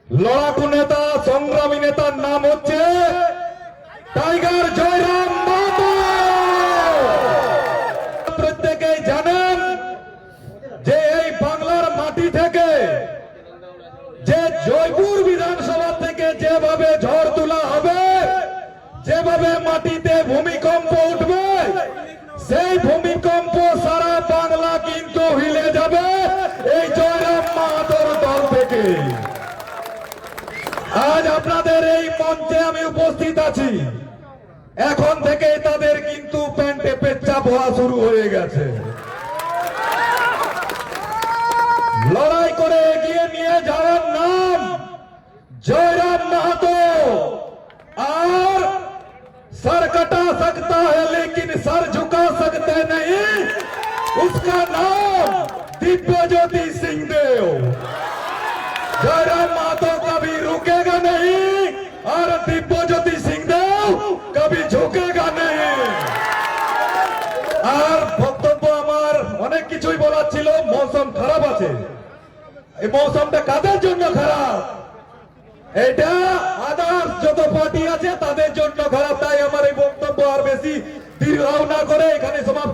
লড়াকু নেতা, সংগ্রামী নেতার নাম হচ্ছে টাইগার জয়রাম মাহাতো। প্রত্যেকেই জানেন যে এই বাংলার মাটি থেকে, যে জয়পুর বিধানসভা থেকে যেভাবে ঝড় তোলা হবে, যেভাবে মাটিতে ভূমিকম্প উঠবে, সেই ভূমিকম্প সারা বাংলা কিন্তু হিলে যাবে এই জয়রাম মাহাতোর দল থেকে। আজ আপনাদের এই মঞ্চে আমি উপস্থিত আছি, এখন থেকে তাদের কিন্তু প্যান্টে পেচ্ছাপ হওয়া শুরু হয়ে গেছে। লড়াই করে এগিয়ে নিয়ে যাওয়ার নাম जयराम महतो। और सर कटा सकता है लेकिन सर झुका सकते नहीं, उसका नाम दिव्य ज्योति सिंहदेव। जयराम महतो कभी रुकेगा नहीं और दिव्य ज्योति सिंहदेव कभी झुकेगा नहीं। और বক্তব্য আমার অনেক কিছুই বলার ছিল। মৌসুম খারাপ আছে, এই মৌসুমটা কাদের জন্য খারাপ? এটা আদার্স যত পার্টি আছে তাদের জন্য খারাপ। তাই আমার এই বক্তব্য আর বেশি দীর্ঘ না করে এখানে সমাপ্ত